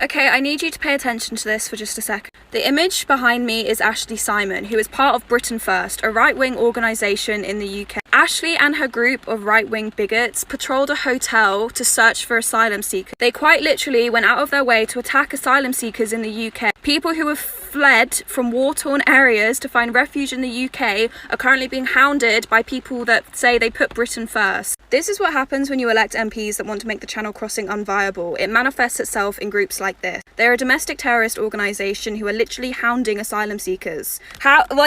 Okay, I need you to pay attention to this for just a second. The image behind me is Ashley Simon, who is part of Britain First, a right-wing organisation in the UK. Ashley and her group of right-wing bigots patrolled a hotel to search for asylum seekers. They quite literally went out of their way to attack asylum seekers in the UK. People who have fled from war-torn areas to find refuge in the UK are currently being hounded by people that say they put Britain first. This is what happens when you elect MPs that want to make the Channel crossing unviable. It manifests itself in groups like this. They're a domestic terrorist organisation who are literally hounding asylum seekers.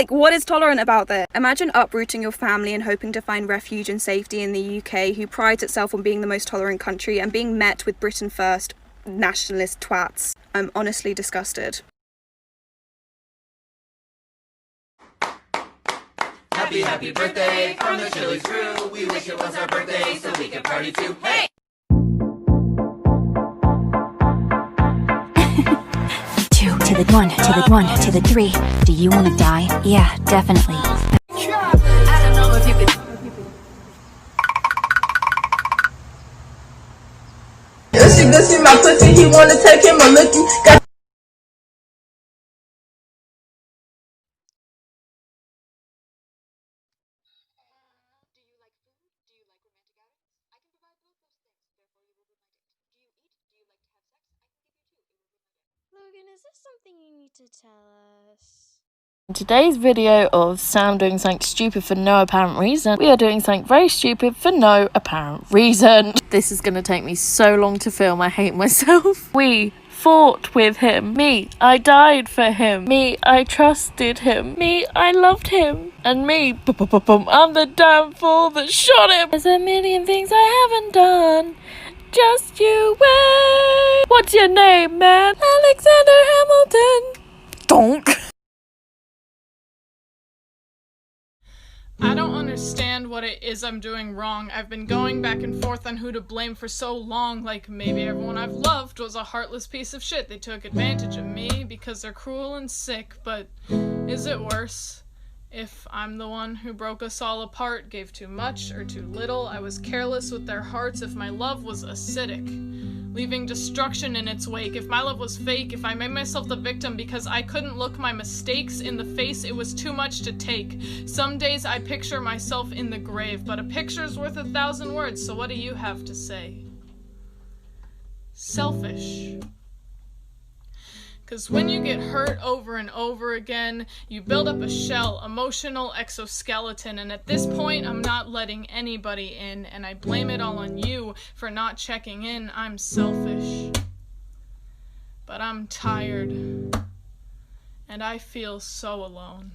What is tolerant about this? Imagine uprooting your family and hoping to find refuge and safety in the UK, who prides itself on being the most tolerant country, and being met with Britain First nationalist twats. I'm honestly disgusted. Happy, happy birthday from the Chili's crew. We wish it was our birthday so we could party too. Hey! Two to the one, to the one, to the three. Do you want to die? Yeah, definitely. I don't know if you could. If she good see my pussy, he wanna take him a lookie. Logan, is this something you need to tell us? In today's video of Sam doing something stupid for no apparent reason, we are doing something very stupid for no apparent reason. This is going to take me so long to film, I hate myself. We fought with him. Me, I died for him. Me, I trusted him. Me, I loved him. And me, I'm the damn fool that shot him. There's a million things I haven't done. Just you wait. What's your name, man? Alexander Hamilton. Donk. I don't understand what it is I'm doing wrong. I've been going back and forth on who to blame for so long. Like, maybe everyone I've loved was a heartless piece of shit. They took advantage of me because they're cruel and sick. But is it worse if I'm the one who broke us all apart, gave too much or too little? I was careless with their hearts. If my love was acidic, leaving destruction in its wake. If my love was fake, if I made myself the victim because I couldn't look my mistakes in the face, it was too much to take. Some days I picture myself in the grave, but a picture's worth 1,000 words, so what do you have to say? Selfish. 'Cause when you get hurt over and over again, you build up a shell, emotional exoskeleton, and at this point, I'm not letting anybody in, and I blame it all on you for not checking in. I'm selfish. But I'm tired, and I feel so alone.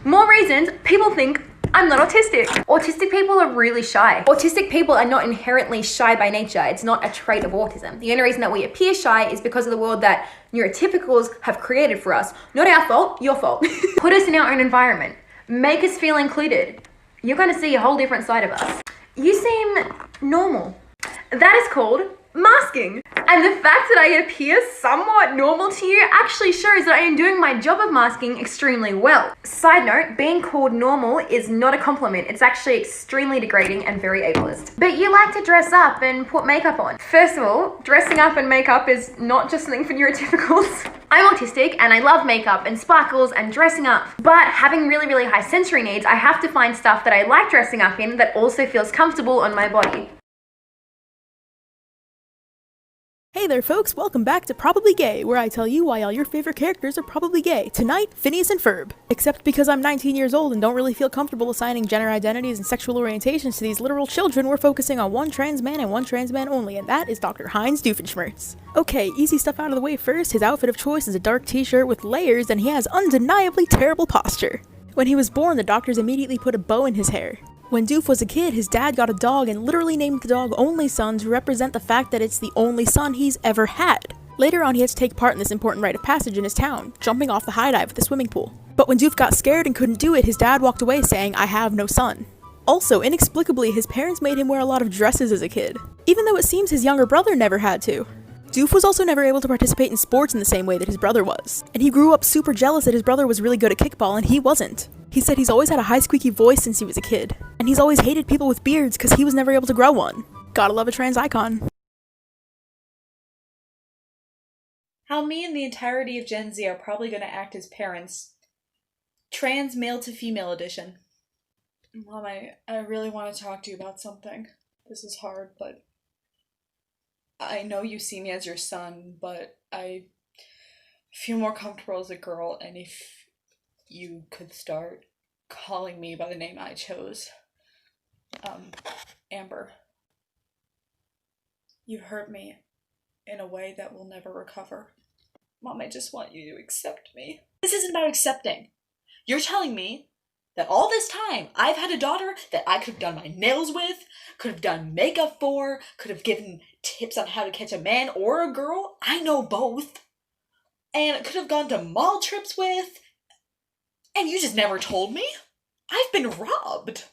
More reasons people think I'm not autistic. Autistic people are really shy. Autistic people are not inherently shy by nature. It's not a trait of autism. The only reason that we appear shy is because of the world that neurotypicals have created for us. Not our fault, your fault. Put us in our own environment. Make us feel included. You're gonna see a whole different side of us. You seem normal. That is called masking. And the fact that I appear somewhat normal to you actually shows that I am doing my job of masking extremely well. Side note, being called normal is not a compliment. It's actually extremely degrading and very ableist. But you like to dress up and put makeup on. First of all, dressing up and makeup is not just something for neurotypicals. I'm autistic and I love makeup and sparkles and dressing up. But having really, really high sensory needs, I have to find stuff that I like dressing up in that also feels comfortable on my body. Hey there folks, welcome back to Probably Gay, where I tell you why all your favorite characters are probably gay. Tonight, Phineas and Ferb. Except because I'm 19 years old and don't really feel comfortable assigning gender identities and sexual orientations to these literal children, we're focusing on one trans man and one trans man only, and that is Dr. Heinz Doofenshmirtz. Okay, easy stuff out of the way first. His outfit of choice is a dark t-shirt with layers, and he has undeniably terrible posture. When he was born, the doctors immediately put a bow in his hair. When Doof was a kid, his dad got a dog and literally named the dog Only Son to represent the fact that it's the only son he's ever had. Later on, he had to take part in this important rite of passage in his town, jumping off the high dive at the swimming pool. But when Doof got scared and couldn't do it, his dad walked away saying, "I have no son." Also, inexplicably, his parents made him wear a lot of dresses as a kid, even though it seems his younger brother never had to. Doof was also never able to participate in sports in the same way that his brother was, and he grew up super jealous that his brother was really good at kickball and he wasn't. He said he's always had a high squeaky voice since he was a kid, and he's always hated people with beards because he was never able to grow one. Gotta love a trans icon. How me and the entirety of Gen Z are probably going to act as parents. Trans male to female edition. Mom, I really want to talk to you about something. This is hard, but I know you see me as your son, but I feel more comfortable as a girl, and if you could start calling me by the name I chose. Amber. You hurt me in a way that will never recover. Mom, I just want you to accept me. This isn't about accepting. You're telling me that all this time I've had a daughter that I could have done my nails with, could have done makeup for, could have given tips on how to catch a man or a girl. I know both. And could have gone to mall trips with. And you just never told me? I've been robbed.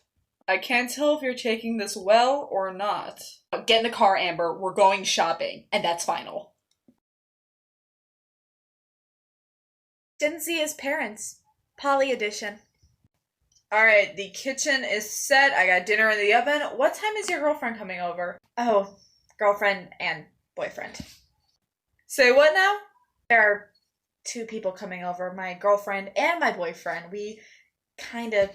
I can't tell if you're taking this well or not. Get in the car, Amber. We're going shopping. And that's final. Gen Z as parents. Poly edition. Alright, the kitchen is set. I got dinner in the oven. What time is your girlfriend coming over? Oh, girlfriend and boyfriend. Say what now? There are two people coming over. My girlfriend and my boyfriend. We kind of,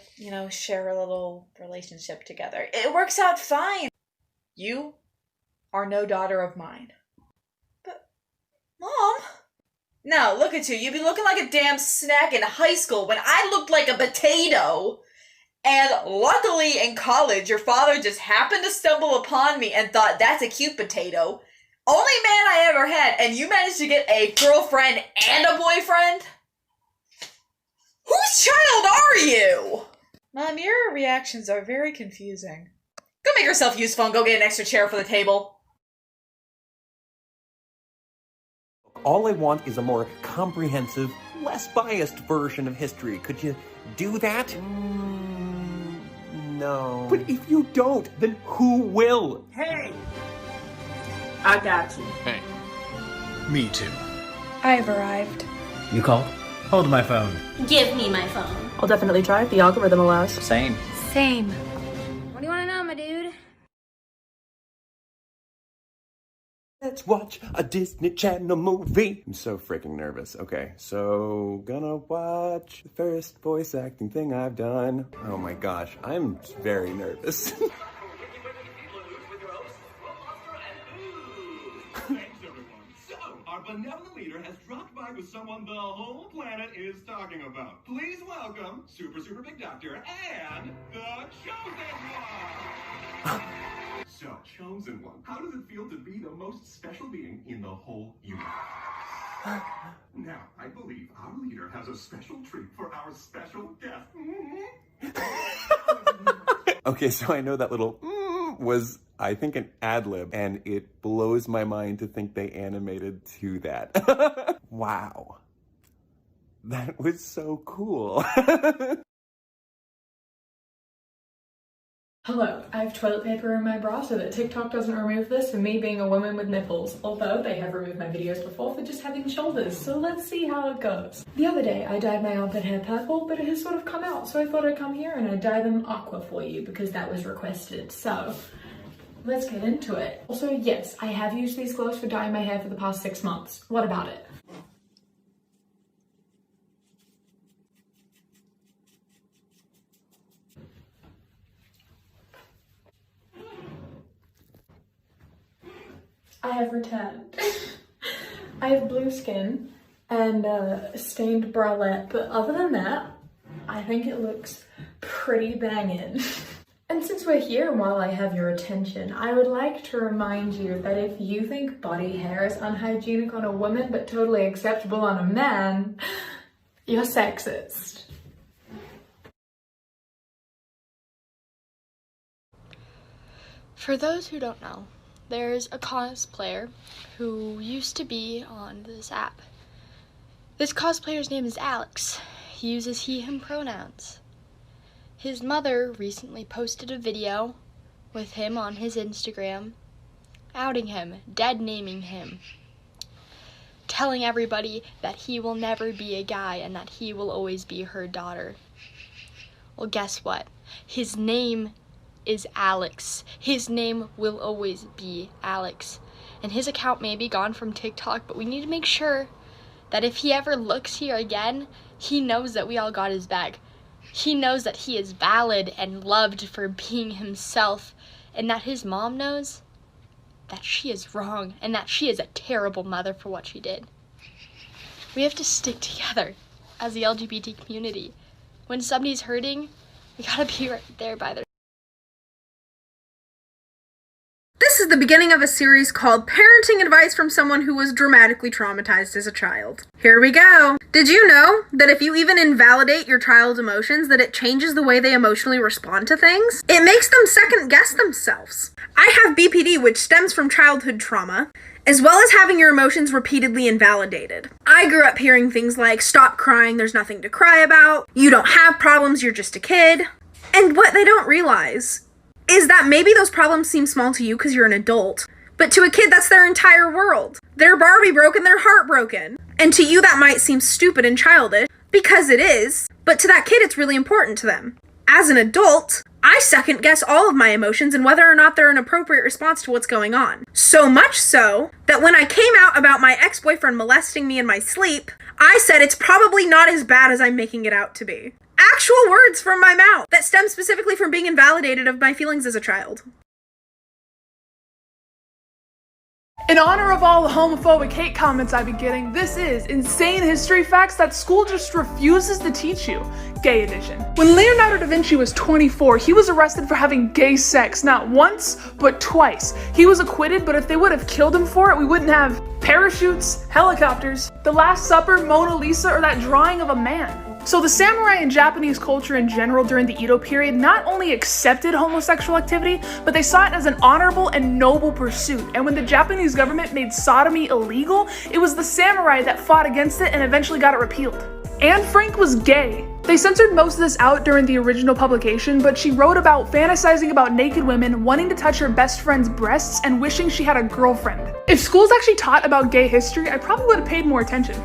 share a little relationship together. It works out fine. You are no daughter of mine. But, Mom? No, look at you. You'd be looking like a damn snack in high school when I looked like a potato. And luckily in college, your father just happened to stumble upon me and thought, that's a cute potato. Only man I ever had, and you managed to get a girlfriend and a boyfriend? Whose child are you? Mom, your reactions are very confusing. Go make yourself useful and go get an extra chair for the table. All I want is a more comprehensive, less biased version of history. Could you do that? No. But if you don't, then who will? Hey! I got you. Hey. Me too. I've arrived. You called? Hold my phone. Give me my phone. I'll definitely try if the algorithm allows. Same. Same. What do you want to know, my dude? Let's watch a Disney Channel movie. I'm so freaking nervous. Okay, so gonna watch the first voice acting thing I've done. Oh my gosh, I'm very nervous. Our benevolent leader has dropped by with someone the whole planet is talking about. Please welcome Super Big Doctor and the Chosen One! So, Chosen One, how does it feel to be the most special being in the whole universe? Now, I believe our leader has a special treat for our special guest. Okay, so I know that little was, I think, an ad-lib, and it blows my mind to think they animated to that. Wow. That was so cool. Hello, I have toilet paper in my bra so that TikTok doesn't remove this for me being a woman with nipples, although they have removed my videos before for just having shoulders, so let's see how it goes. The other day I dyed my armpit hair purple, but it has sort of come out, so I thought I'd come here and I'd dye them aqua for you because that was requested, so let's get into it. Also, yes, I have used these gloves for dyeing my hair for the past 6 months. What about it? I have returned. I have blue skin and a stained bralette, but other than that, I think it looks pretty banging. And since we're here and while I have your attention, I would like to remind you that if you think body hair is unhygienic on a woman but totally acceptable on a man, you're sexist. For those who don't know, there's a cosplayer who used to be on this app. This cosplayer's name is Alex. He uses he, him pronouns. His mother recently posted a video with him on his Instagram, outing him, dead naming him, telling everybody that he will never be a guy and that he will always be her daughter. Well, guess what? His name is Alex. His name will always be Alex. And his account may be gone from TikTok, but we need to make sure that if he ever looks here again, he knows that we all got his back. He knows that he is valid and loved for being himself, and that his mom knows that she is wrong and that she is a terrible mother for what she did. We have to stick together as the LGBT community. When somebody's hurting, we gotta be right there by their. This is the beginning of a series called Parenting Advice from Someone Who Was Dramatically Traumatized as a Child. Here we go. Did you know that if you even invalidate your child's emotions, that it changes the way they emotionally respond to things? It makes them second guess themselves. I have BPD, which stems from childhood trauma, as well as having your emotions repeatedly invalidated. I grew up hearing things like, stop crying, there's nothing to cry about, you don't have problems, you're just a kid. And what they don't realize is that maybe those problems seem small to you because you're an adult, but to a kid that's their entire world. Their Barbie broke and their heart broken. And to you that might seem stupid and childish, because it is, but to that kid it's really important to them. As an adult, I second guess all of my emotions and whether or not they're an appropriate response to what's going on. So much so that when I came out about my ex-boyfriend molesting me in my sleep, I said it's probably not as bad as I'm making it out to be. Actual words from my mouth that stem specifically from being invalidated of my feelings as a child. In honor of all the homophobic hate comments I've been getting, this is insane history facts that school just refuses to teach you. Gay edition. When Leonardo da Vinci was 24, he was arrested for having gay sex, not once, but twice. He was acquitted, but if they would have killed him for it, we wouldn't have parachutes, helicopters, The Last Supper, Mona Lisa, or that drawing of a man. So the samurai and Japanese culture in general during the Edo period not only accepted homosexual activity, but they saw it as an honorable and noble pursuit. And when the Japanese government made sodomy illegal, it was the samurai that fought against it and eventually got it repealed. Anne Frank was gay. They censored most of this out during the original publication, but she wrote about fantasizing about naked women, wanting to touch her best friend's breasts, and wishing she had a girlfriend. If schools actually taught about gay history, I probably would have paid more attention.